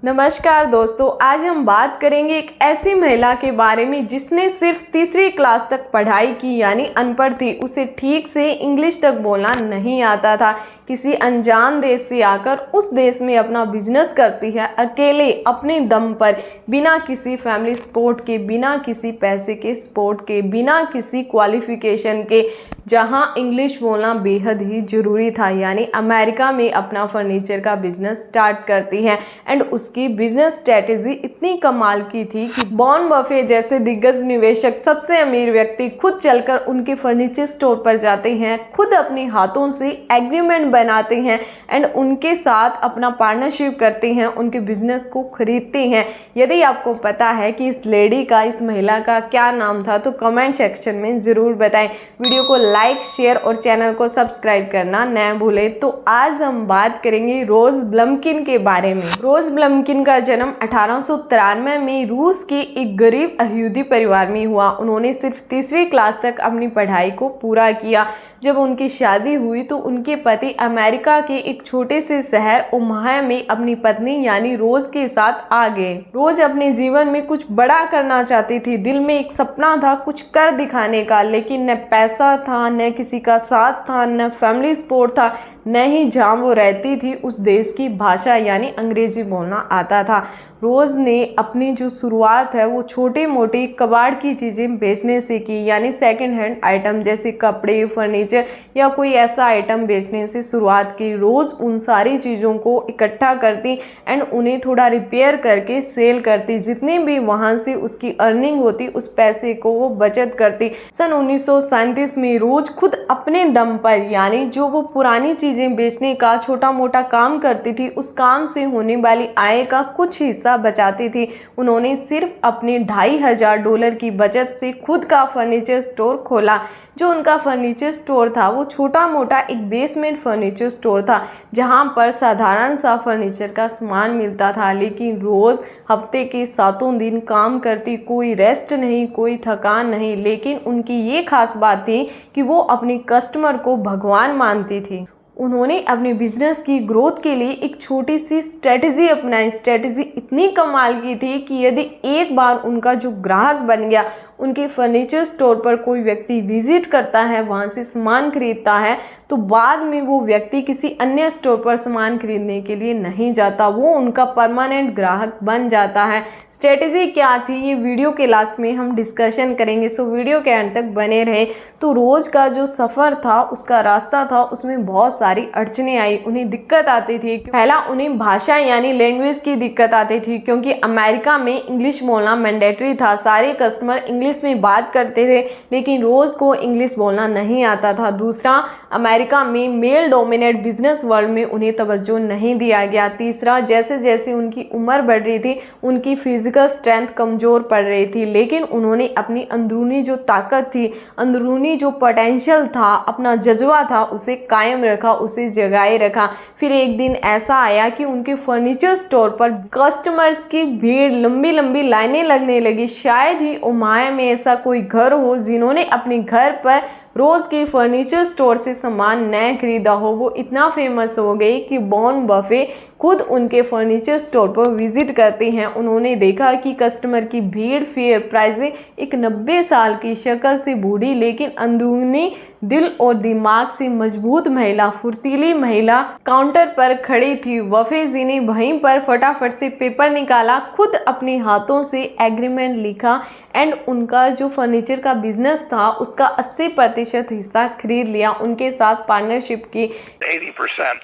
नमस्कार दोस्तों, आज हम बात करेंगे एक ऐसी महिला के बारे में जिसने सिर्फ तीसरी क्लास तक पढ़ाई की, यानी अनपढ़ थी। उसे ठीक से इंग्लिश तक बोलना नहीं आता था। किसी अनजान देश से आकर उस देश में अपना बिजनेस करती है, अकेले अपने दम पर, बिना किसी फैमिली सपोर्ट के, बिना किसी पैसे के सपोर्ट के, बिना किसी क्वालिफिकेशन के, जहां इंग्लिश बोलना बेहद ही ज़रूरी था। यानी अमेरिका में अपना फर्नीचर का बिजनेस स्टार्ट करती है एंड उसकी बिजनेस स्ट्रेटेजी इतनी कमाल की थी कि वॉरेन बफेट जैसे दिग्गज निवेशक, सबसे अमीर व्यक्ति खुद चलकर उनके फर्नीचर स्टोर पर जाते हैं, खुद अपने हाथों से एग्रीमेंट बनाते हैं एंड उनके साथ अपना पार्टनरशिप करते हैं, उनके बिजनेस को खरीदते हैं। यदि आपको पता है कि इस लेडी का, इस महिला का क्या नाम था तो कमेंट सेक्शन में ज़रूर बताएं। वीडियो को लाइक, शेयर और चैनल को सब्सक्राइब करना न भूलें। तो आज हम बात करेंगे रोज ब्लमकिन के बारे में। रोज ब्लमकिन का जन्म 1893 में रूस के एक गरीब यहूदी परिवार में हुआ। उन्होंने सिर्फ तीसरी क्लास तक अपनी पढ़ाई को पूरा किया। जब उनकी शादी हुई तो उनके पति अमेरिका के एक छोटे से शहर ओमाहा में अपनी पत्नी यानी रोज के साथ आ गए। रोज अपने जीवन में कुछ बड़ा करना चाहती थी। दिल में एक सपना था कुछ कर दिखाने का, लेकिन न पैसा था, न किसी का साथ था, न फैमिली सपोर्ट था, न ही जहाँ वो रहती थी उस देश की भाषा यानी अंग्रेजी बोलना आता था। रोज ने अपनी जो शुरुआत है वो छोटे मोटे कबाड़ की चीज़ें बेचने से की, यानी सेकंड हैंड आइटम जैसे कपड़े, फर्नीचर या कोई ऐसा आइटम बेचने से शुरुआत की। रोज़ उन सारी चीज़ों को इकट्ठा करती एंड उन्हें थोड़ा रिपेयर करके सेल करती। जितने भी वहाँ से उसकी अर्निंग होती उस पैसे को वो बचत करती। सन 1937 में रोज खुद अपने दम पर, यानी जो वो पुरानी चीज़ें बेचने का छोटा मोटा काम करती थी, उस काम से होने वाली आय का कुछ हिस्सा बचाती थी। उन्होंने सिर्फ अपने $2500 की बचत से खुद का फर्नीचर स्टोर खोला। जो उनका फर्नीचर स्टोर था वो छोटा मोटा एक बेसमेंट फर्नीचर स्टोर था, जहां पर साधारण सा फर्नीचर का सामान मिलता था। लेकिन रोज हफ्ते के 7 दिन काम करती, कोई रेस्ट नहीं, कोई थकान नहीं। लेकिन उनकी ये खास बात थी कि वो अपने कस्टमर को भगवान मानती थी। उन्होंने अपने बिजनेस की ग्रोथ के लिए एक छोटी सी स्ट्रेटजी अपनाई। स्ट्रेटजी इतनी कमाल की थी कि यदि एक बार उनका जो ग्राहक बन गया, उनके फर्नीचर स्टोर पर कोई व्यक्ति विजिट करता है, वहाँ से सामान खरीदता है, तो बाद में वो व्यक्ति किसी अन्य स्टोर पर सामान खरीदने के लिए नहीं जाता, वो उनका परमानेंट ग्राहक बन जाता है। स्ट्रेटजी क्या थी ये वीडियो के लास्ट में हम डिस्कशन करेंगे, सो वीडियो के अंत तक बने रहे। तो रोज़ का जो सफ़र था, उसका रास्ता था, उसमें बहुत सारी अड़चने आई, उन्हें दिक्कत आती थी। पहला उन्हें भाषा यानी लैंग्वेज की दिक्कत आती थी, क्योंकि अमेरिका में इंग्लिश बोलना मैंडेटरी था। सारे कस्टमर इंग्लिश में बात करते थे, लेकिन रोज को इंग्लिश बोलना नहीं आता था। दूसरा, अमेरिका में मेल डोमिनेट बिजनेस वर्ल्ड में उन्हें तवज्जो नहीं दिया गया। तीसरा, जैसे जैसे उनकी उम्र बढ़ रही थी उनकी फिजिकल स्ट्रेंथ कमज़ोर पड़ रही थी, लेकिन उन्होंने अपनी अंदरूनी जो ताकत थी, अंदरूनी जो पोटेंशियल था, अपना जज्बा था, उसे कायम रखा, उसे जगाए रखा। फिर एक दिन ऐसा आया कि उनके फर्नीचर स्टोर पर कस्टमर्स की भीड़, लंबी लंबी लाइनें लगने लगी। शायद ही ओमाहा में ऐसा कोई घर हो जिन्होंने अपने घर पर रोज के फर्नीचर स्टोर से सामान न खरीदा हो। वो इतना फेमस हो गई कि वॉरेन बफेट खुद उनके फर्नीचर स्टोर पर विजिट करते हैं। उन्होंने देखा कि कस्टमर की भीड़, फेयर प्राइसें, एक 90 साल की शक्ल से बूढ़ी लेकिन अंदरूनी दिल और दिमाग से मजबूत महिला, फुर्तीली महिला काउंटर पर खड़ी थी। बफेट जी ने वहीं पर फटाफट से पेपर निकाला, खुद अपने हाथों से एग्रीमेंट लिखा एंड उनका जो फर्नीचर का बिजनेस था उसका 80% हिस्सा खरीद लिया। उनके साथ पार्टनरशिप की 80%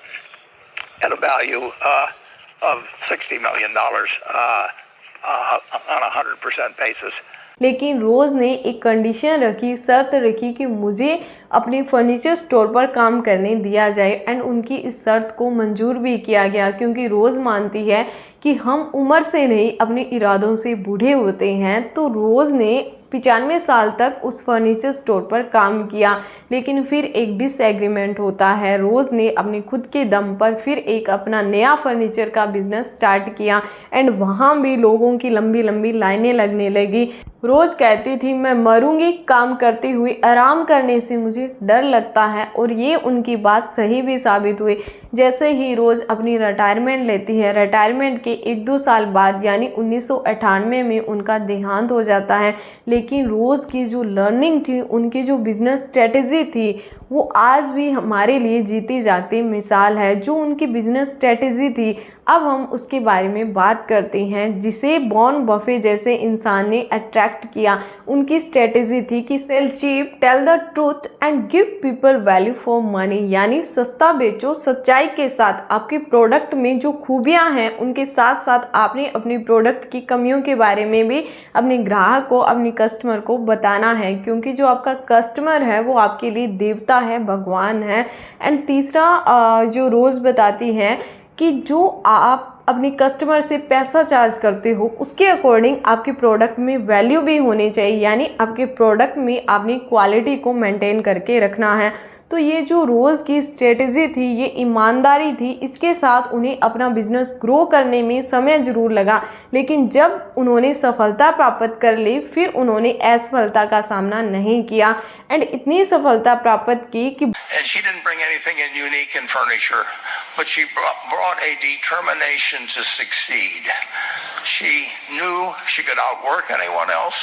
at a value of $60 million on a 100% basis. लेकिन रोज़ ने एक कंडीशन रखी, शर्त रखी कि मुझे अपने फर्नीचर स्टोर पर काम करने दिया जाए एंड उनकी इस शर्त को मंजूर भी किया गया, क्योंकि रोज़ मानती है कि हम उम्र से नहीं अपने इरादों से बूढ़े होते हैं। तो रोज़ ने 95 साल तक उस फर्नीचर स्टोर पर काम किया, लेकिन फिर एक डिसएग्रीमेंट होता है। रोज़ ने अपने खुद के दम पर फिर एक अपना नया फर्नीचर का बिजनेस स्टार्ट किया एंड वहाँ भी लोगों की लंबी लंबी लाइनें लगने लगी। रोज़ कहती थी, मैं मरूंगी काम करते हुए, आराम करने से मुझे मुझे डर लगता है। और ये उनकी बात सही भी साबित हुई। जैसे ही रोज़ अपनी रिटायरमेंट लेती है, रिटायरमेंट के 1-2 साल बाद यानी 1998 में उनका देहांत हो जाता है। लेकिन रोज़ की जो लर्निंग थी, उनकी जो बिजनेस स्ट्रेटजी थी, वो आज भी हमारे लिए जीती जागती मिसाल है। जो उनकी बिजनेस स्ट्रेटजी थी, अब हम उसके बारे में बात करते हैं, जिसे वॉरेन बफे जैसे इंसान ने अट्रैक्ट किया। उनकी स्ट्रेटजी थी कि sell cheap, tell the truth and give people value for money, यानी सस्ता बेचो, सच्चाई के साथ। आपके प्रोडक्ट में जो खूबियां हैं उनके साथ साथ आपने अपनी प्रोडक्ट की कमियों के बारे में भी अपने ग्राहक को, अपने कस्टमर को बताना है, क्योंकि जो आपका कस्टमर है वो आपके लिए देवता है, भगवान है। एंड तीसरा जो रोज़ बताती हैं कि जो आप अपने कस्टमर से पैसा चार्ज करते हो उसके अकॉर्डिंग आपके प्रोडक्ट में वैल्यू भी होनी चाहिए, यानी आपके प्रोडक्ट में आपने क्वालिटी को मेंटेन करके रखना है। तो ये जो रोज़ की स्ट्रेटजी थी, ये ईमानदारी थी। इसके साथ उन्हें अपना बिजनेस ग्रो करने में समय ज़रूर लगा, लेकिन जब उन्होंने सफलता प्राप्त कर ली फिर उन्होंने असफलता का सामना नहीं किया एंड इतनी सफलता प्राप्त की कि And she didn't bring anything in unique in furniture, but she brought a determination to succeed. She knew she could outwork anyone else.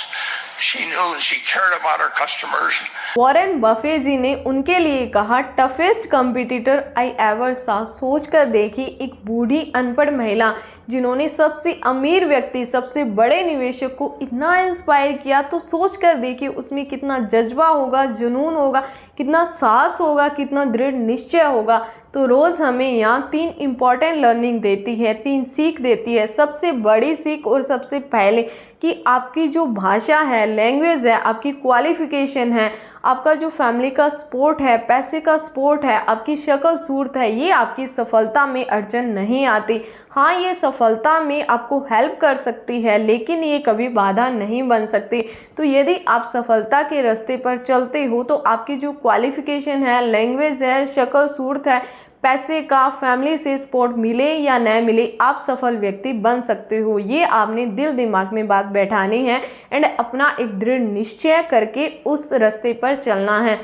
She knew that she cared about her customers. Warren Buffett ji ने उनके लिए कहा, toughest competitor I ever सा। सोच कर देखी, एक बूढ़ी अनपढ़ महिला जिन्होंने सबसे अमीर व्यक्ति, सबसे बड़े निवेशक को इतना इंस्पायर किया, तो सोच कर देखिए उसमें कितना जज्बा होगा, जुनून होगा, कितना साहस होगा, कितना दृढ़ निश्चय होगा। तो रोज़ हमें यहाँ 3 इम्पॉर्टेंट लर्निंग देती है, 3 सीख देती है। सबसे बड़ी सीख और सबसे पहले कि आपकी जो भाषा है, लैंग्वेज है, आपकी क्वालिफिकेशन है, आपका जो फैमिली का सपोर्ट है, पैसे का सपोर्ट है, आपकी शक्ल सूरत है, ये आपकी सफलता में अड़चन नहीं आती। हाँ, ये सफलता में आपको हेल्प कर सकती है, लेकिन ये कभी बाधा नहीं बन सकती। तो यदि आप सफलता के रास्ते पर चलते हो तो आपकी जो क्वालिफिकेशन है, लैंग्वेज है, शक्ल सूरत है, पैसे का, फैमिली से सपोर्ट मिले या न मिले, आप सफल व्यक्ति बन सकते हो। ये आपने दिल दिमाग में बात बैठानी है एंड अपना एक दृढ़ निश्चय करके उस रास्ते पर चलना है।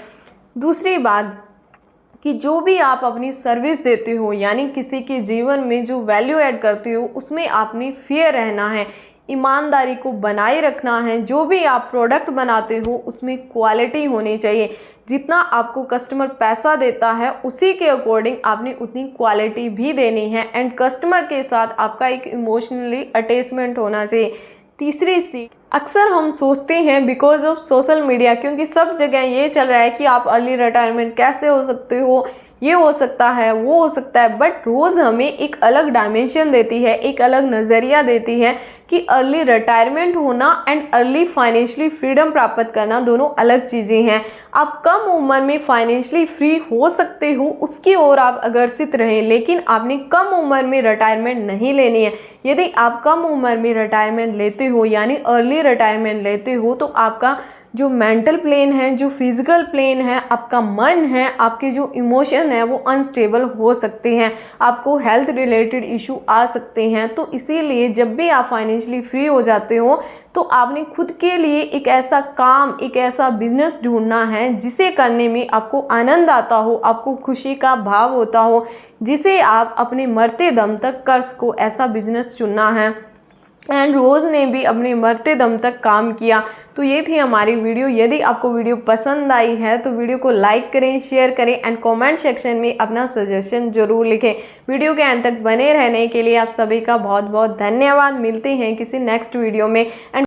दूसरी बात कि जो भी आप अपनी सर्विस देते हो, यानी किसी के जीवन में जो वैल्यू ऐड करते हो, उसमें आपने फेयर रहना है, ईमानदारी को बनाए रखना है। जो भी आप प्रोडक्ट बनाते हो उसमें क्वालिटी होनी चाहिए। जितना आपको कस्टमर पैसा देता है उसी के अकॉर्डिंग आपने उतनी क्वालिटी भी देनी है एंड कस्टमर के साथ आपका एक इमोशनली अटैचमेंट होना चाहिए। तीसरी सीख, अक्सर हम सोचते हैं बिकॉज ऑफ सोशल मीडिया, क्योंकि सब जगह ये चल रहा है कि आप अर्ली रिटायरमेंट कैसे हो सकते हो, ये हो सकता है, वो हो सकता है, बट रोज़ हमें एक अलग डायमेंशन देती है, एक अलग नज़रिया देती है कि अर्ली रिटायरमेंट होना एंड अर्ली फाइनेंशियली फ्रीडम प्राप्त करना दोनों अलग चीज़ें हैं। आप कम उम्र में फाइनेंशियली फ्री हो सकते हो, उसकी ओर आप अग्रसित रहें, लेकिन आपने कम उम्र में रिटायरमेंट नहीं लेनी है। यदि आप कम उम्र में रिटायरमेंट लेते हो यानी अर्ली रिटायरमेंट लेते हो, तो आपका जो मेंटल प्लेन है, जो फिजिकल प्लेन है, आपका मन है, आपके जो इमोशन है वो अनस्टेबल हो सकते हैं, आपको हेल्थ रिलेटेड इशू आ सकते हैं। तो इसीलिए जब भी आप फाइनेंशियली फ्री हो जाते हो तो आपने खुद के लिए एक ऐसा काम, एक ऐसा बिजनेस ढूंढना है जिसे करने में आपको आनंद आता हो, आपको खुशी का भाव होता हो, जिसे आप अपने मरते दम तक कर सको, ऐसा बिजनेस चुनना है। एंड रोज़ ने भी अपने मरते दम तक काम किया। तो ये थी हमारी वीडियो। यदि आपको वीडियो पसंद आई है तो वीडियो को लाइक करें, शेयर करें एंड कमेंट सेक्शन में अपना सजेशन जरूर लिखें। वीडियो के अंत तक बने रहने के लिए आप सभी का बहुत बहुत धन्यवाद। मिलते हैं किसी नेक्स्ट वीडियो में एंड